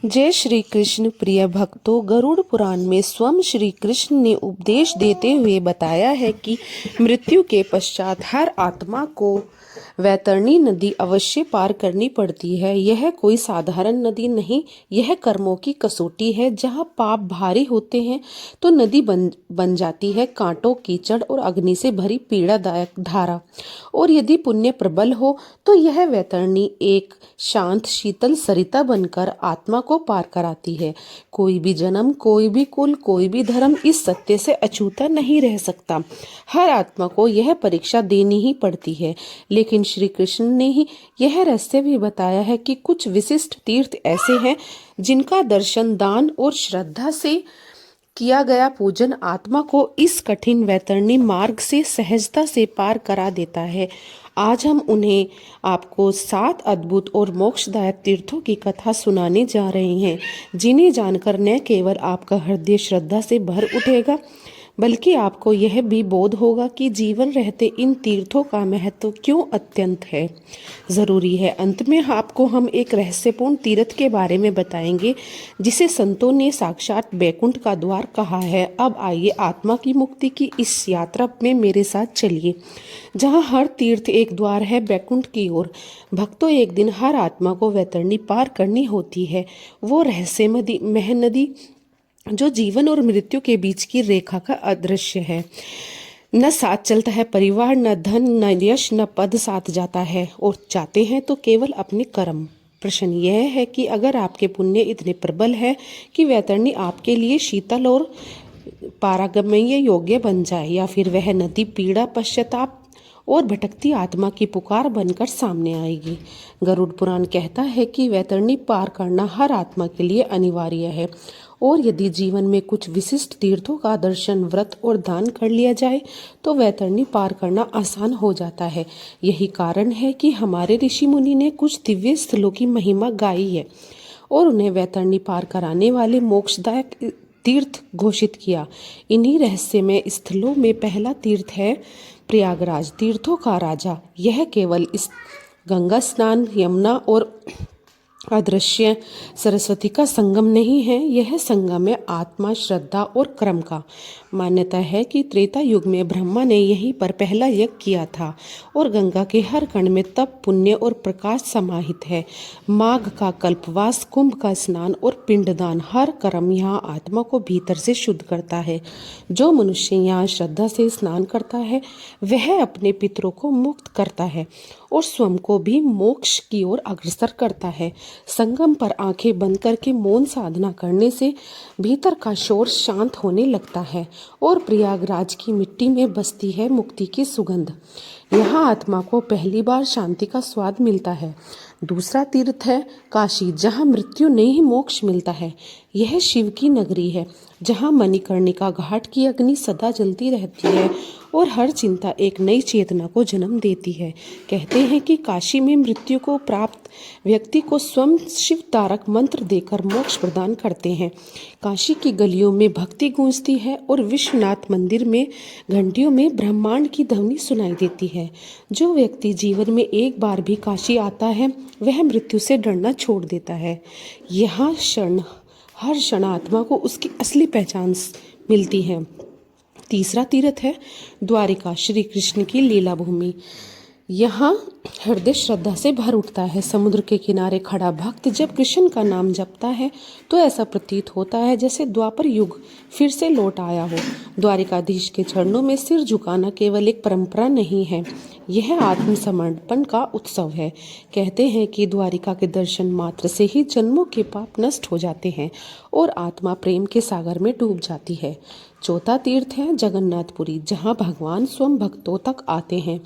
जय श्री कृष्ण। प्रिय भक्तों, गरुड़ पुराण में स्वयं श्री कृष्ण ने उपदेश देते हुए बताया है कि मृत्यु के पश्चात हर आत्मा को वैतरणी नदी अवश्य पार करनी पड़ती है। यह कोई साधारण नदी नहीं, यह कर्मों की कसौटी है। जहाँ पाप भारी होते हैं तो नदी बन जाती है कांटों, कीचड़ और अग्नि से भरी पीड़ादायक धारा, और यदि पुण्य प्रबल हो तो यह वैतरणी एक शांत शीतल सरिता बनकर आत्मा को पार कराती है। कोई भी जन्म, कोई भी कुल, कोई भी धर्म इस सत्य से अछूता नहीं रह सकता। हर आत्मा को यह परीक्षा देनी ही पड़ती है। लेकिन श्री कृष्ण ने ही यह रहस्य भी बताया है कि कुछ विशिष्ट तीर्थ ऐसे हैं जिनका दर्शन, दान और श्रद्धा से किया गया पूजन आत्मा को इस कठिन वैतरणी मार्ग से सहजता से पार करा देता है। आज हम उन्हें आपको 7 अद्भुत और मोक्षदायक तीर्थों की कथा सुनाने जा रहे हैं, जिन्हें जानकर न केवल आपका हृदय श्रद्धा से भर उठेगा, बल्कि आपको यह भी बोध होगा कि जीवन रहते इन तीर्थों का महत्व क्यों अत्यंत है, ज़रूरी है। अंत में आपको हम एक रहस्यपूर्ण तीर्थ के बारे में बताएंगे जिसे संतों ने साक्षात बैकुंठ का द्वार कहा है। अब आइए आत्मा की मुक्ति की इस यात्रा में मेरे साथ चलिए, जहाँ हर तीर्थ एक द्वार है बैकुंठ की ओर। भक्तों, एक दिन हर आत्मा को वैतरणी पार करनी होती है, वो रहस्यमयी महानदी जो जीवन और मृत्यु के बीच की रेखा का अदृश्य है। न साथ चलता है परिवार, न धन, न यश, न पद साथ जाता है, और जाते हैं तो केवल अपने कर्म। प्रश्न यह है कि अगर आपके पुण्य इतने प्रबल है कि वैतरणी आपके लिए शीतल और पारगम्य योग्य बन जाए, या फिर वह नदी पीड़ा, पश्चाताप और भटकती आत्मा की पुकार बनकर सामने आएगी। गरुड़ पुराण कहता है कि वैतरणी पार करना हर आत्मा के लिए अनिवार्य है, और यदि जीवन में कुछ विशिष्ट तीर्थों का दर्शन, व्रत और दान कर लिया जाए तो वैतरणी पार करना आसान हो जाता है। यही कारण है कि हमारे ऋषि मुनि ने कुछ दिव्य स्थलों की महिमा गाई है और उन्हें वैतरणी पार कराने वाले मोक्षदायक तीर्थ घोषित किया। इन्हीं रहस्यमय स्थलों में पहला तीर्थ है प्रयागराज, तीर्थों का राजा। यह केवल इस गंगा स्नान, यमुना और अदृश्य सरस्वती का संगम नहीं है, यह संगम है आत्मा, श्रद्धा और कर्म का। मान्यता है कि त्रेता युग में ब्रह्मा ने यहीं पर पहला यज्ञ किया था, और गंगा के हर कण में तप, पुण्य और प्रकाश समाहित है। माघ का कल्पवास, कुंभ का स्नान और पिंडदान, हर कर्म यहाँ आत्मा को भीतर से शुद्ध करता है। जो मनुष्य यहाँ श्रद्धा से स्नान करता है वह अपने पितरों को मुक्त करता है और स्वयं को भी मोक्ष की ओर अग्रसर करता है। संगम पर आंखें बंद करके मौन साधना करने से भीतर का शोर शांत होने लगता है और प्रयागराज की मिट्टी में बसती है मुक्ति की सुगंध। यहाँ आत्मा को पहली बार शांति का स्वाद मिलता है। दूसरा तीर्थ है काशी, जहाँ मृत्यु नहीं मोक्ष मिलता है। यह शिव की नगरी है, जहाँ मणिकर्णिका घाट की अग्नि सदा जलती रहती है और हर चिंता एक नई चेतना को जन्म देती है। कहते हैं कि काशी में मृत्यु को प्राप्त व्यक्ति को स्वयं शिव तारक मंत्र देकर मोक्ष प्रदान करते हैं। काशी की गलियों में भक्ति गूंजती है और विश्वनाथ मंदिर में घंटियों में ब्रह्मांड की ध्वनि सुनाई देती है। जो व्यक्ति जीवन में एक बार भी काशी आता है वह मृत्यु से डरना छोड़ देता है। यहाँ हर क्षण आत्मा को उसकी असली पहचान मिलती है। तीसरा तीर्थ है द्वारिका, श्री कृष्ण की लीला भूमि। यहाँ हृदय श्रद्धा से भर उठता है। समुद्र के किनारे खड़ा भक्त जब कृष्ण का नाम जपता है तो ऐसा प्रतीत होता है जैसे द्वापर युग फिर से लौट आया हो। द्वारिकाधीश के चरणों में सिर झुकाना केवल एक परंपरा नहीं है, यह आत्मसमर्पण का उत्सव है। कहते हैं कि द्वारिका के दर्शन मात्र से ही जन्मों के पाप नष्ट हो जाते हैं और आत्मा प्रेम के सागर में डूब जाती है। चौथा तीर्थ है जगन्नाथपुरी, जहाँ भगवान स्वयं भक्तों तक आते हैं।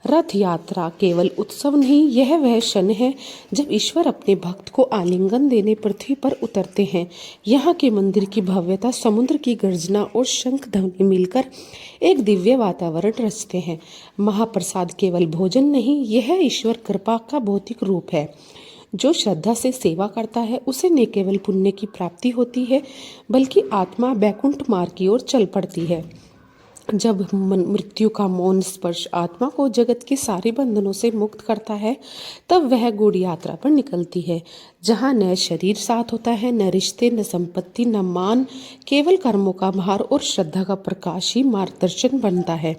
रथ यात्रा केवल उत्सव नहीं, यह वह क्षण है जब ईश्वर अपने भक्त को आलिंगन देने पृथ्वी पर उतरते हैं। यहाँ के मंदिर की भव्यता, समुद्र की गर्जना और शंख ध्वनि मिलकर एक दिव्य वातावरण रचते हैं। महाप्रसाद केवल भोजन नहीं, यह ईश्वर कृपा का भौतिक रूप है। जो श्रद्धा से सेवा करता है उसे न केवल पुण्य की प्राप्ति होती है, बल्कि आत्मा बैकुंठ मार्ग की ओर चल पड़ती है। जब मृत्यु का मौन स्पर्श आत्मा को जगत के सारे बंधनों से मुक्त करता है, तब वह गूढ़ यात्रा पर निकलती है, जहाँ न शरीर साथ होता है, न रिश्ते, न संपत्ति, न मान, केवल कर्मों का भार और श्रद्धा का प्रकाश ही मार्गदर्शन बनता है।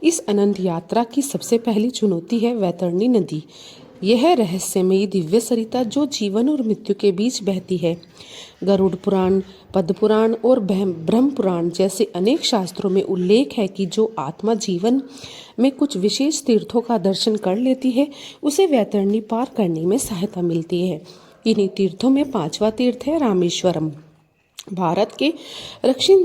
इस अनंत यात्रा की सबसे पहली चुनौती है वैतरणी नदी। यह रहस्यमयी दिव्य सरिता जो जीवन और मृत्यु के बीच बहती है। गरुड़ पुराण, पद्म पुराण और ब्रह्म पुराण जैसे अनेक शास्त्रों में उल्लेख है कि जो आत्मा जीवन में कुछ विशेष तीर्थों का दर्शन कर लेती है, उसे वैतरणी पार करने में सहायता मिलती है। इन्हीं तीर्थों में पांचवा तीर्थ है रामेश्वरम। भारत के दक्षिण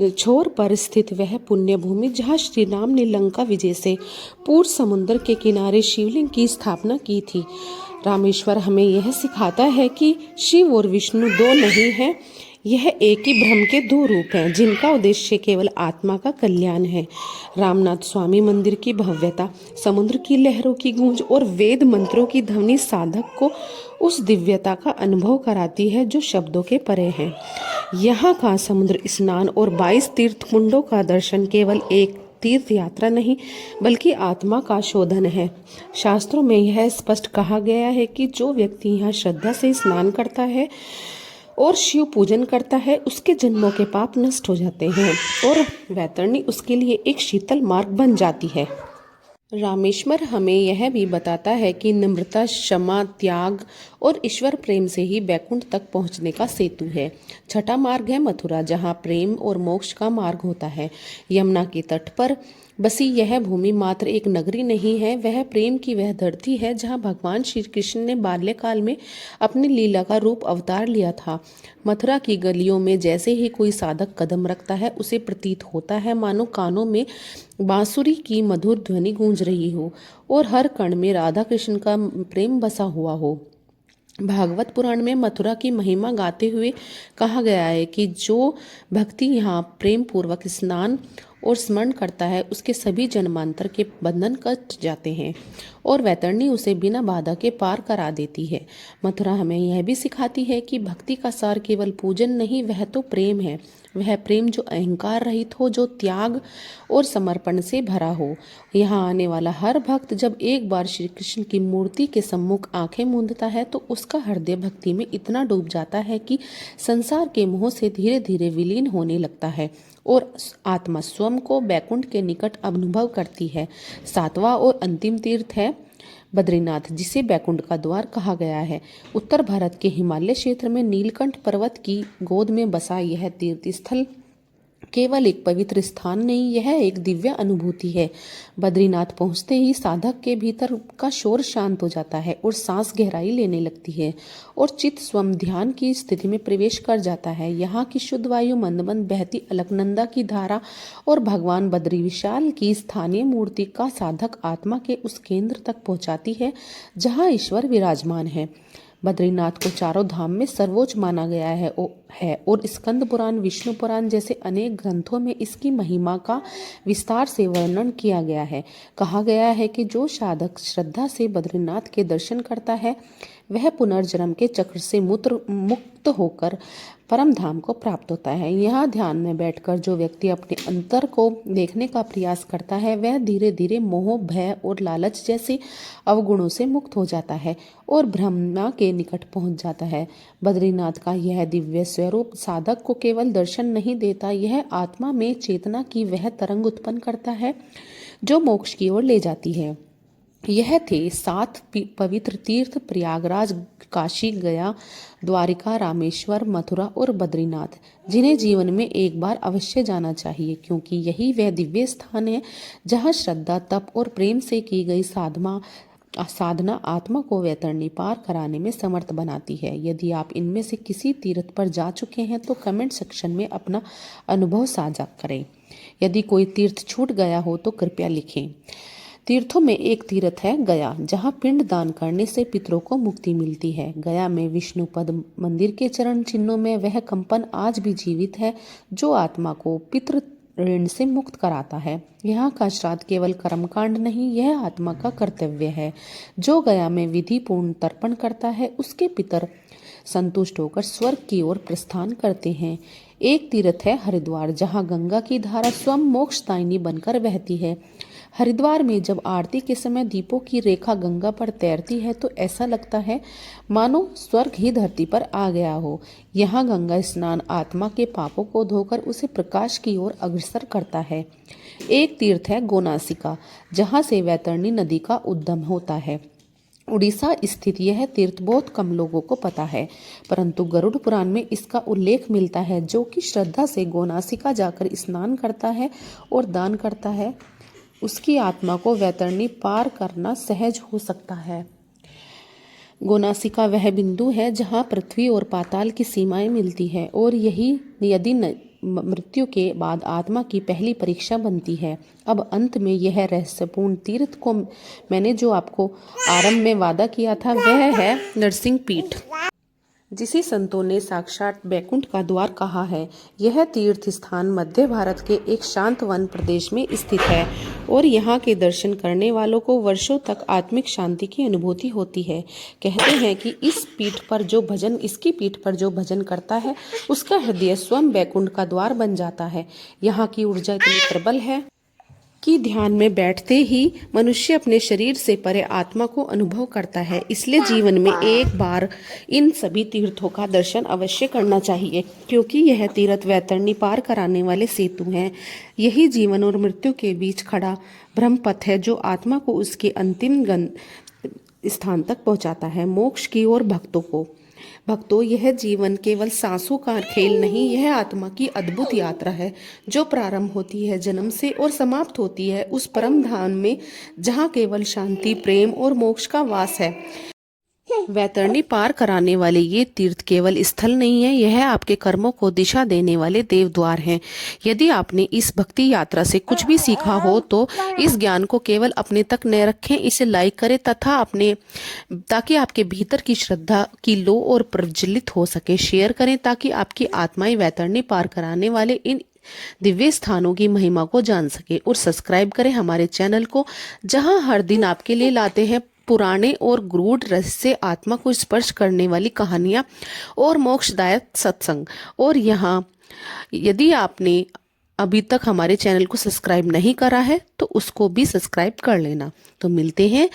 छोर पर स्थित वह पुण्य भूमि जहाँ श्री राम ने लंका विजय से पूर्व समुद्र के किनारे शिवलिंग की स्थापना की थी। रामेश्वर हमें यह सिखाता है कि शिव और विष्णु दो नहीं हैं, यह एक ही ब्रह्म के दो रूप हैं, जिनका उद्देश्य केवल आत्मा का कल्याण है। रामनाथ स्वामी मंदिर की भव्यता, समुद्र की लहरों की गूंज और वेद मंत्रों की ध्वनि साधक को उस दिव्यता का अनुभव कराती है जो शब्दों के परे है। यहाँ का समुद्र स्नान और 22 तीर्थ कुंडों का दर्शन केवल एक तीर्थ यात्रा नहीं, बल्कि आत्मा का शोधन है। शास्त्रों में यह स्पष्ट कहा गया है कि जो व्यक्ति यहाँ श्रद्धा से स्नान करता है और शिव पूजन करता है, उसके जन्मों के पाप नष्ट हो जाते हैं और वैतरणी उसके लिए एक शीतल मार्ग बन जाती है। रामेश्वर हमें यह भी बताता है कि नम्रता, क्षमा, त्याग और ईश्वर प्रेम से ही बैकुंठ तक पहुंचने का सेतु है। छठा मार्ग है मथुरा, जहां प्रेम और मोक्ष का मार्ग होता है। यमुना के तट पर बसी यह भूमि मात्र एक नगरी नहीं है, वह प्रेम की वह धरती है जहां भगवान श्री कृष्ण ने बाल्यकाल में अपनी लीला का रूप अवतार लिया था। मथुरा की गलियों में जैसे ही कोई साधक कदम रखता है, उसे प्रतीत होता है मानो कानों में बांसुरी की मधुर ध्वनि गूंज रही हो और हर कण में राधा कृष्ण का प्रेम बसा हुआ हो। भागवत पुराण में मथुरा की महिमा गाते हुए कहा गया है कि जो भक्ति यहाँ प्रेम पूर्वक स्नान और स्मरण करता है, उसके सभी जन्मांतर के बंधन कट जाते हैं और वैतरणी उसे बिना बाधा के पार करा देती है। मथुरा हमें यह भी सिखाती है कि भक्ति का सार केवल पूजन नहीं, वह तो प्रेम है। वह प्रेम जो अहंकार रहित हो, जो त्याग और समर्पण से भरा हो। यहाँ आने वाला हर भक्त जब एक बार श्री कृष्ण की मूर्ति के सम्मुख आंखें मूंदता है, तो उसका हृदय भक्ति में इतना डूब जाता है कि संसार के मोह से धीरे धीरे विलीन होने लगता है और आत्मा स्वयं को बैकुंठ के निकट अनुभव करती है। सातवां और अंतिम तीर्थ है बद्रीनाथ, जिसे बैकुंठ का द्वार कहा गया है। उत्तर भारत के हिमालय क्षेत्र में नीलकंठ पर्वत की गोद में बसा यह तीर्थ स्थल केवल एक पवित्र स्थान नहीं, यह एक दिव्य अनुभूति है। बद्रीनाथ पहुंचते ही साधक के भीतर का शोर शांत हो जाता है और सांस गहराई लेने लगती है और चित्त स्वयं ध्यान की स्थिति में प्रवेश कर जाता है। यहाँ की शुद्ध वायु, मंद मंद बहती अलकनंदा की धारा और भगवान बद्री विशाल की स्थानीय मूर्ति का साधक आत्मा के उस केंद्र तक पहुँचाती है जहाँ ईश्वर विराजमान है। बद्रीनाथ को चारों धाम में सर्वोच्च माना गया है और स्कंद पुराण, विष्णु पुराण जैसे अनेक ग्रंथों में इसकी महिमा का विस्तार से वर्णन किया गया है। कहा गया है कि जो साधक श्रद्धा से बद्रीनाथ के दर्शन करता है, वह पुनर्जन्म के चक्र से मुक्त होकर परम धाम को प्राप्त होता है। यहाँ ध्यान में बैठकर जो व्यक्ति अपने अंतर को देखने का प्रयास करता है, वह धीरे धीरे मोह, भय और लालच जैसे अवगुणों से मुक्त हो जाता है और ब्रह्मा के निकट पहुंच जाता है। बद्रीनाथ का यह दिव्य स्वरूप साधक को केवल दर्शन नहीं देता, यह आत्मा में चेतना की वह तरंग उत्पन्न करता है जो मोक्ष की ओर ले जाती है। यह थे 7 पवित्र तीर्थ, प्रयागराज, काशी, गया, द्वारिका, रामेश्वर, मथुरा और बद्रीनाथ, जिन्हें जीवन में एक बार अवश्य जाना चाहिए, क्योंकि यही वह दिव्य स्थान है जहाँ श्रद्धा, तप और प्रेम से की गई साधना आत्मा को वैतरणी पार कराने में समर्थ बनाती है। यदि आप इनमें से किसी तीर्थ पर जा चुके हैं तो कमेंट सेक्शन में अपना अनुभव साझा करें। यदि कोई तीर्थ छूट गया हो तो कृपया लिखें। तीर्थों में एक तीर्थ है गया, जहाँ पिंड दान करने से पितरों को मुक्ति मिलती है। गया में विष्णु पद मंदिर के चरण चिन्हों में वह कंपन आज भी जीवित है जो आत्मा को पितृ ऋण से मुक्त कराता है। यहाँ का श्राद्ध केवल कर्मकांड नहीं, यह आत्मा का कर्तव्य है। जो गया में विधि पूर्ण तर्पण करता है, उसके पितर संतुष्ट होकर स्वर्ग की ओर प्रस्थान करते हैं। एक तीर्थ है हरिद्वार, जहाँ गंगा की धारा स्वयं मोक्षदायिनी बनकर बहती है। हरिद्वार में जब आरती के समय दीपों की रेखा गंगा पर तैरती है तो ऐसा लगता है मानो स्वर्ग ही धरती पर आ गया हो। यहाँ गंगा स्नान आत्मा के पापों को धोकर उसे प्रकाश की ओर अग्रसर करता है। एक तीर्थ है गोनासिका, जहाँ से वैतरणी नदी का उद्गम होता है। उड़ीसा स्थित यह तीर्थ बहुत कम लोगों को पता है, परंतु गरुड़ पुराण में इसका उल्लेख मिलता है। जो कि श्रद्धा से गोनासिका जाकर स्नान करता है और दान करता है, उसकी आत्मा को वैतरणी पार करना सहज हो सकता है। गोनासिका वह बिंदु है जहाँ पृथ्वी और पाताल की सीमाएं मिलती है और यही यदि मृत्यु के बाद आत्मा की पहली परीक्षा बनती है। अब अंत में यह रहस्यपूर्ण तीर्थ को मैंने जो आपको आरंभ में वादा किया था वह है नरसिंह पीठ, जिसे संतों ने साक्षात बैकुंठ का द्वार कहा है। यह तीर्थ स्थान मध्य भारत के एक शांत वन प्रदेश में स्थित है और यहाँ के दर्शन करने वालों को वर्षों तक आत्मिक शांति की अनुभूति होती है। कहते हैं कि इसकी पीठ पर जो भजन करता है उसका हृदय स्वयं बैकुंठ का द्वार बन जाता है। यहाँ की ऊर्जा इतनी प्रबल है कि ध्यान में बैठते ही मनुष्य अपने शरीर से परे आत्मा को अनुभव करता है। इसलिए जीवन में एक बार इन सभी तीर्थों का दर्शन अवश्य करना चाहिए, क्योंकि यह तीर्थ वैतरणी पार कराने वाले सेतु हैं। यही जीवन और मृत्यु के बीच खड़ा ब्रह्मपथ है जो आत्मा को उसके अंतिम स्थान तक पहुंचाता है, मोक्ष की ओर। भक्तों, यह जीवन केवल सांसों का खेल नहीं, यह आत्मा की अद्भुत यात्रा है जो प्रारंभ होती है जन्म से और समाप्त होती है उस परम धाम में जहाँ केवल शांति, प्रेम और मोक्ष का वास है। वैतरणी पार कराने वाले ये तीर्थ केवल स्थल नहीं है, यह आपके कर्मों को दिशा देने वाले देवद्वार हैं। यदि आपने इस भक्ति यात्रा से कुछ भी सीखा हो तो इस ज्ञान को केवल अपने तक न रखें, इसे लाइक करें तथा ताकि आपके भीतर की श्रद्धा की लो और प्रज्वलित हो सके। शेयर करें ताकि आपकी आत्माएं वैतरणी पार कराने वाले इन दिव्य स्थानों की महिमा को जान सके। और सब्सक्राइब करें हमारे चैनल को, जहां हर दिन आपके लिए लाते हैं पुराने और गूढ़ रहस्य, आत्मा को स्पर्श करने वाली कहानियां और मोक्षदायक सत्संग। और यहाँ यदि आपने अभी तक हमारे चैनल को सब्सक्राइब नहीं करा है तो उसको भी सब्सक्राइब कर लेना। तो मिलते हैं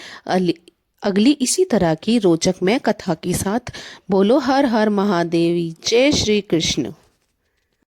अगली इसी तरह की रोचक में कथा के साथ। बोलो हर हर महादेवी, जय श्री कृष्ण।